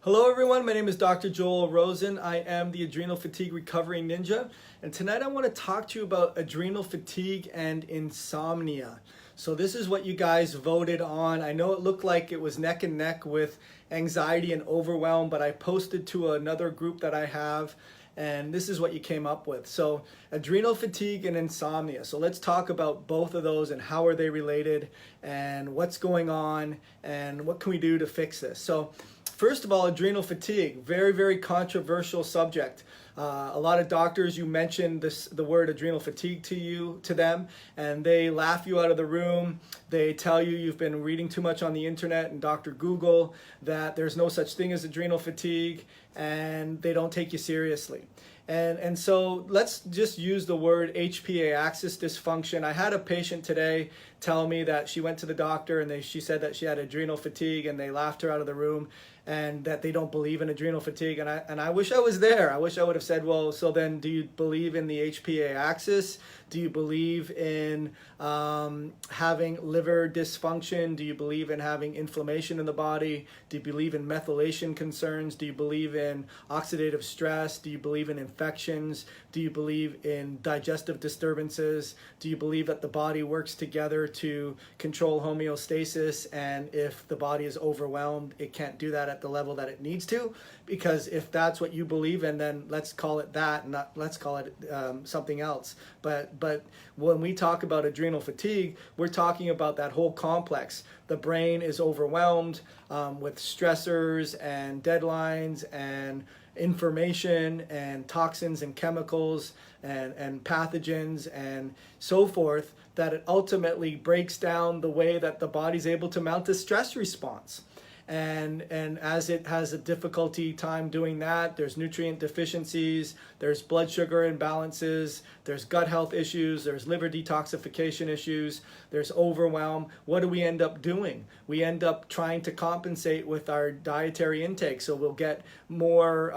Hello everyone, my name is Dr. Joel Rosen. I am the Adrenal Fatigue Recovery Ninja, and tonight I want to talk to you about adrenal fatigue and insomnia. So this is what you guys voted on. I know it looked like it was neck and neck with anxiety and overwhelm, but I posted to another group that I have, and this is what you came up with. So adrenal fatigue and insomnia. So let's talk about both of those and how are they related and what's going on and what can we do to fix this. So first of all, adrenal fatigue, very, very controversial subject. A lot of doctors, you mention the word adrenal fatigue to them, and they laugh you out of the room. They tell you you've been reading too much on the internet and Dr. Google, that there's no such thing as adrenal fatigue, and they don't take you seriously. And so let's just use the word HPA, axis dysfunction. I had a patient today tell me that she went to the doctor and she said that she had adrenal fatigue, and they laughed her out of the room, and that they don't believe in adrenal fatigue. And I wish I was there. I wish I would have said, well, so then do you believe in the HPA axis? Do you believe in having liver dysfunction? Do you believe in having inflammation in the body? Do you believe in methylation concerns? Do you believe in oxidative stress? Do you believe in infections? Do you believe in digestive disturbances? Do you believe that the body works together to control homeostasis, and if the body is overwhelmed, it can't do that at the level that it needs to? Because if that's what you believe in, then let's call it that, not let's call it something else. But when we talk about adrenal fatigue, we're talking about that whole complex. The brain is overwhelmed with stressors and deadlines and information and toxins and chemicals and pathogens and so forth, that it ultimately breaks down the way that the body's able to mount a stress response. And as it has a difficulty time doing that, there's nutrient deficiencies, there's blood sugar imbalances, there's gut health issues, there's liver detoxification issues, there's overwhelm. What do we end up doing? We end up trying to compensate with our dietary intake. So we'll get more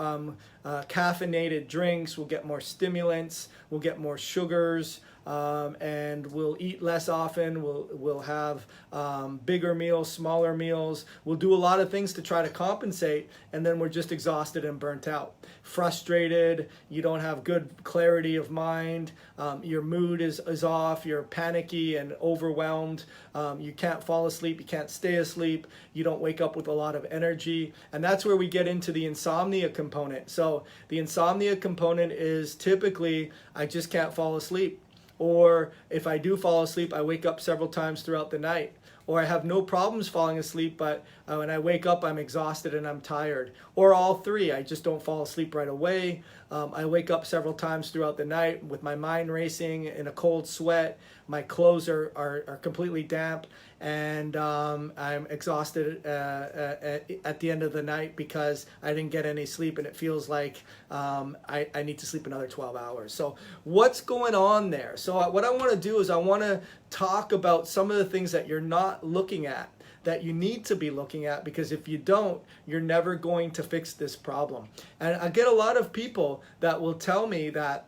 caffeinated drinks, we'll get more stimulants, we'll get more sugars, and we'll eat less often. We'll have bigger meals, smaller meals. We'll do a lot of things to try to compensate, and then we're just exhausted and burnt out. Frustrated, you don't have good clarity of mind, your mood is off, you're panicky and overwhelmed, you can't fall asleep, you can't stay asleep, you don't wake up with a lot of energy, and that's where we get into the insomnia component. So the insomnia component is typically, I just can't fall asleep. Or if I do fall asleep, I wake up several times throughout the night. Or I have no problems falling asleep, but when I wake up, I'm exhausted and I'm tired. Or all three, I just don't fall asleep right away. I wake up several times throughout the night with my mind racing, in a cold sweat. My clothes are completely damp, and I'm exhausted at the end of the night because I didn't get any sleep, and it feels like I need to sleep another 12 hours. So what's going on there? So what I want to do is I want to talk about some of the things that you're not looking at, that you need to be looking at, because if you don't, you're never going to fix this problem. And I get a lot of people that will tell me that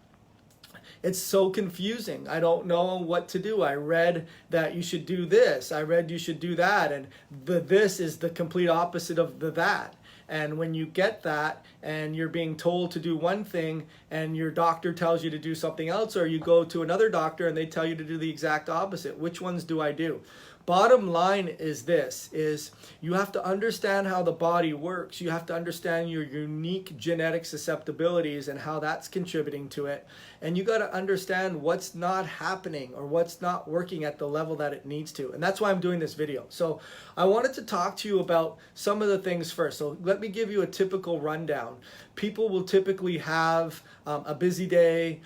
it's so confusing. I don't know what to do. I read that you should do this. I read you should do that. And the this is the complete opposite of the that. And when you get that and you're being told to do one thing and your doctor tells you to do something else, or you go to another doctor and they tell you to do the exact opposite, which ones do I do? Bottom line is this, is you have to understand how the body works. You have to understand your unique genetic susceptibilities and how that's contributing to it. And you got to understand what's not happening or what's not working at the level that it needs to. And that's why I'm doing this video. So I wanted to talk to you about some of the things first. So let me give you a typical rundown. People will typically have a busy day.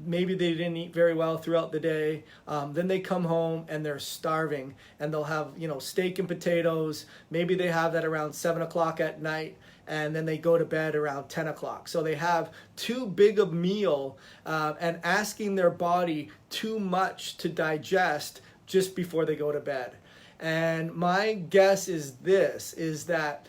Maybe they didn't eat very well throughout the day. Then they come home and they're starving, and they'll have, steak and potatoes. Maybe they have that around 7 o'clock at night, and then they go to bed around 10 o'clock. So they have too big a meal and asking their body too much to digest just before they go to bed. And my guess is this, is that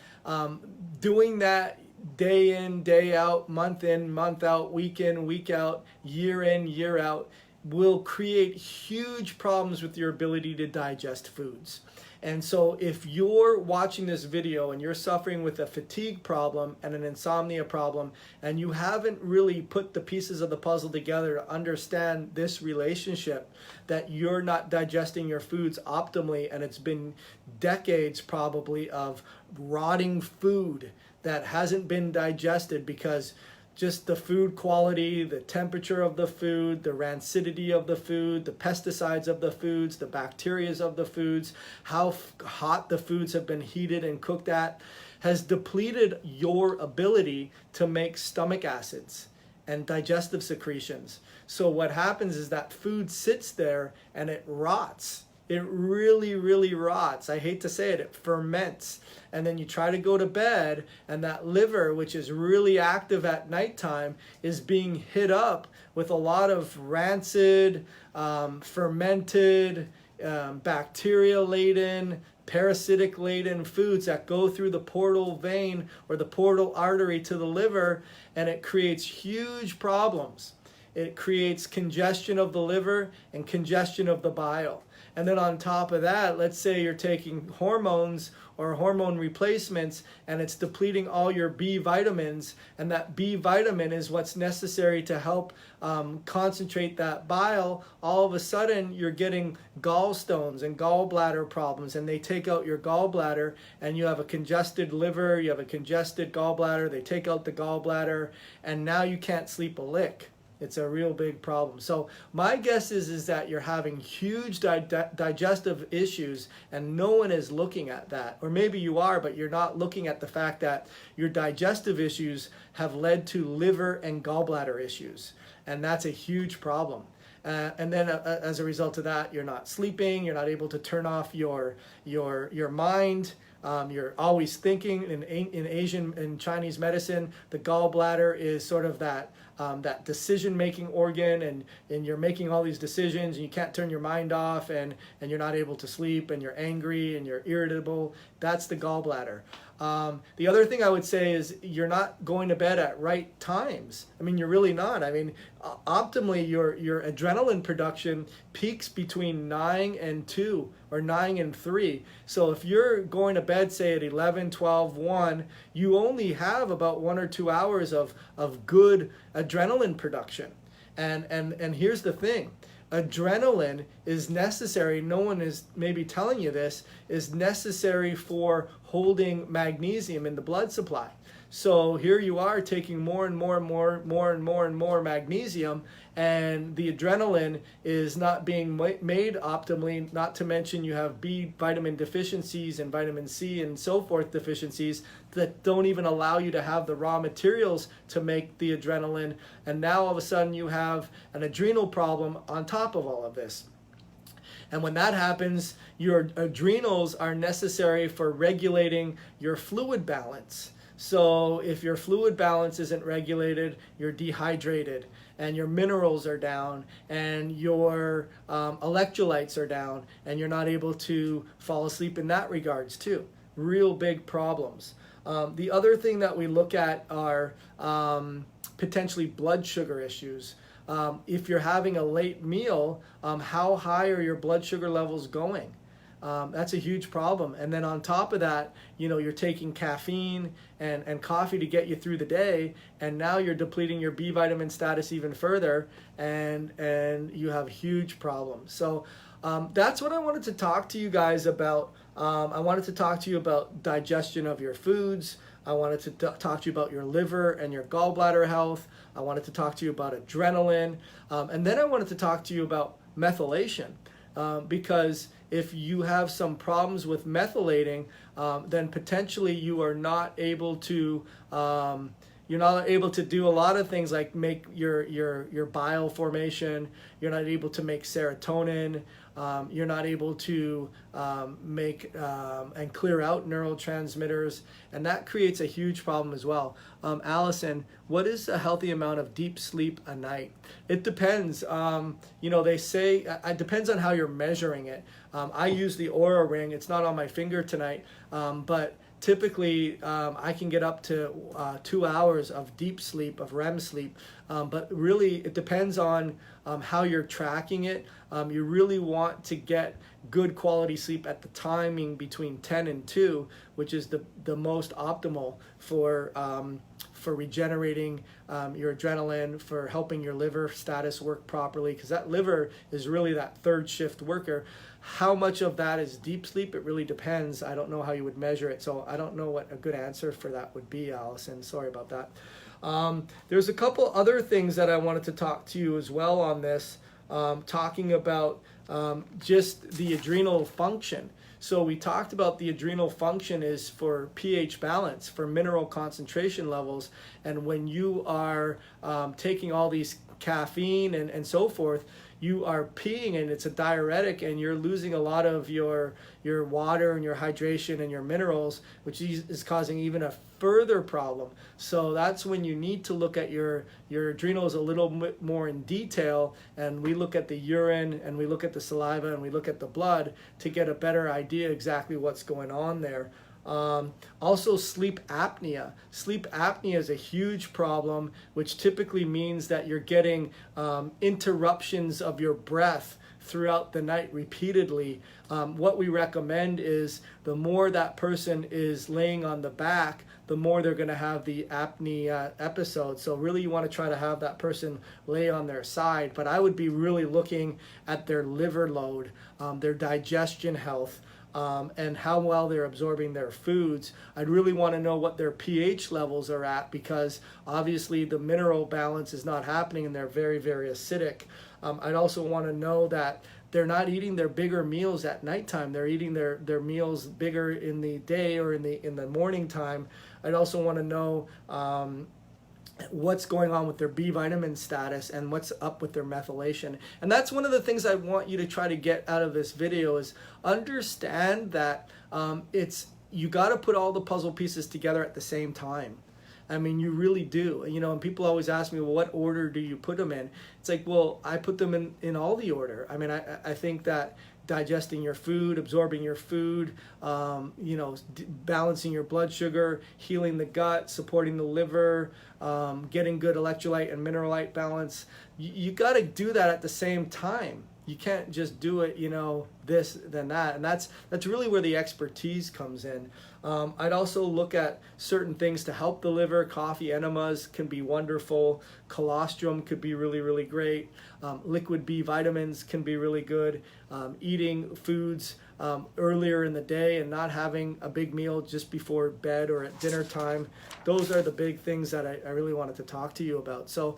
doing that day in, day out, month in, month out, week in, week out, year in, year out, will create huge problems with your ability to digest foods. And so if you're watching this video and you're suffering with a fatigue problem and an insomnia problem, and you haven't really put the pieces of the puzzle together to understand this relationship, that you're not digesting your foods optimally, and it's been decades probably of rotting food that hasn't been digested because just the food quality, the temperature of the food, the rancidity of the food, the pesticides of the foods, the bacteria of the foods, how hot the foods have been heated and cooked at, has depleted your ability to make stomach acids and digestive secretions. So what happens is that food sits there and it rots. It really, really rots. I hate to say it, it ferments. And then you try to go to bed, and that liver, which is really active at nighttime, is being hit up with a lot of rancid, fermented, bacteria-laden, parasitic-laden foods that go through the portal vein or the portal artery to the liver, and it creates huge problems. It creates congestion of the liver and congestion of the bile. And then on top of that, let's say you're taking hormones or hormone replacements and it's depleting all your B vitamins, and that B vitamin is what's necessary to help concentrate that bile. All of a sudden you're getting gallstones and gallbladder problems, and they take out your gallbladder, and you have a congested liver, you have a congested gallbladder, they take out the gallbladder, and now you can't sleep a lick. It's a real big problem. So my guess is that you're having huge digestive issues, and no one is looking at that. Or maybe you are, but you're not looking at the fact that your digestive issues have led to liver and gallbladder issues. And that's a huge problem. And then as a result of that, you're not sleeping, you're not able to turn off your mind. You're always thinking. In Asian and Chinese medicine, the gallbladder is sort of that decision-making organ, and you're making all these decisions, and you can't turn your mind off, and you're not able to sleep, and you're angry, and you're irritable. That's the gallbladder. The other thing I would say is you're not going to bed at right times. I mean, you're really not. I mean, optimally, your adrenaline production peaks between 9 and 2 or 9 and 3. So if you're going to bed, say at 11, 12, 1, you only have about 1 or 2 hours of good adrenaline production. And here's the thing. Adrenaline is necessary, no one is maybe telling you this, is necessary for holding magnesium in the blood supply. So here you are taking more and more magnesium, and the adrenaline is not being made optimally, not to mention you have B vitamin deficiencies and vitamin C and so forth deficiencies that don't even allow you to have the raw materials to make the adrenaline. And now all of a sudden you have an adrenal problem on top of all of this. And when that happens, your adrenals are necessary for regulating your fluid balance. So if your fluid balance isn't regulated, you're dehydrated, and your minerals are down, and your electrolytes are down, and you're not able to fall asleep in that regards too. Real big problems. The other thing that we look at are potentially blood sugar issues. If you're having a late meal, how high are your blood sugar levels going? That's a huge problem. And then on top of that, you're taking caffeine and coffee to get you through the day, and now you're depleting your B vitamin status even further, and you have huge problems. So that's what I wanted to talk to you guys about. I wanted to talk to you about digestion of your foods. I wanted to talk to you about your liver and your gallbladder health. I wanted to talk to you about adrenaline. And then I wanted to talk to you about methylation. Because if you have some problems with methylating, then potentially you are not able to do a lot of things like make your bile formation. You're not able to make serotonin. You're not able to make and clear out neurotransmitters, and that creates a huge problem as well. Allison, what is a healthy amount of deep sleep a night? It depends. They say it depends on how you're measuring it. I use the Oura ring. It's not on my finger tonight, but typically I can get up to 2 hours of deep sleep, of REM sleep, but really it depends on how you're tracking it. you really want to get good quality sleep at the timing between 10 and 2, which is the most optimal for regenerating your adrenaline, for helping your liver status work properly, because that liver is really that third shift worker. How much of that is deep sleep? It really depends. I don't know how you would measure it, so I don't know what a good answer for that would be, Allison. Sorry about that. There's a couple other things that I wanted to talk to you as well on this, talking about just the adrenal function. So we talked about the adrenal function is for pH balance, for mineral concentration levels, and when you are taking all these caffeine and so forth, you are peeing and it's a diuretic, and you're losing a lot of your water and your hydration and your minerals, which is causing even a further problem. So that's when you need to look at your adrenals a little bit more in detail, and we look at the urine and we look at the saliva and we look at the blood to get a better idea exactly what's going on there. Also, sleep apnea. Sleep apnea is a huge problem, which typically means that you're getting interruptions of your breath throughout the night repeatedly. What we recommend is the more that person is laying on the back, the more they're going to have the apnea episode. So really you want to try to have that person lay on their side, but I would be really looking at their liver load, their digestion health, and how well they're absorbing their foods. I'd really want to know what their pH levels are at, because obviously the mineral balance is not happening and they're very, very acidic. I'd also want to know that they're not eating their bigger meals at nighttime. They're eating their meals bigger in the day or in the morning time. I'd also want to know what's going on with their B vitamin status and what's up with their methylation. And that's one of the things I want you to try to get out of this video, is understand that you got to put all the puzzle pieces together at the same time. I mean, you really do. You know, and people always ask me, well, what order do you put them in? It's like, well, I put them in all the order. I mean, I think that digesting your food, absorbing your food, balancing your blood sugar, healing the gut, supporting the liver, getting good electrolyte and mineralite balance. You got to do that at the same time. You can't just do it, this, then that. And that's really where the expertise comes in. I'd also look at certain things to help the liver. Coffee enemas can be wonderful. Colostrum could be really, really great. Liquid B vitamins can be really good. Eating foods earlier in the day and not having a big meal just before bed or at dinner time. Those are the big things that I really wanted to talk to you about. So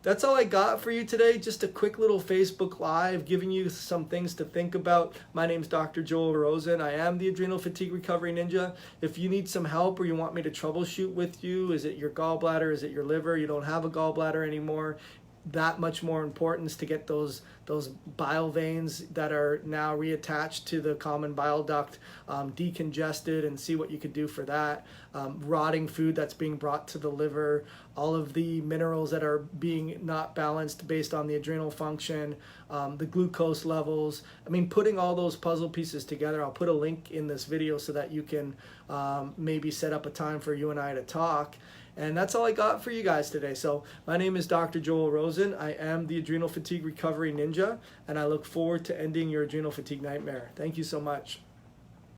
that's all I got for you today. Just a quick little Facebook Live giving you some things to think about. My name's Dr. Joel Rosen. I am the Adrenal Fatigue Recovery Ninja. If you need some help or you want me to troubleshoot with you, is it your gallbladder? Is it your liver? You don't have a gallbladder anymore. That much more importance to get those bile veins that are now reattached to the common bile duct decongested, and see what you could do for that. Rotting food that's being brought to the liver, all of the minerals that are being not balanced based on the adrenal function, the glucose levels. I mean, putting all those puzzle pieces together. I'll put a link in this video so that you can maybe set up a time for you and I to talk. And that's all I got for you guys today. So my name is Dr. Joel Rosen. I am the Adrenal Fatigue Recovery Ninja, and I look forward to ending your adrenal fatigue nightmare. Thank you so much.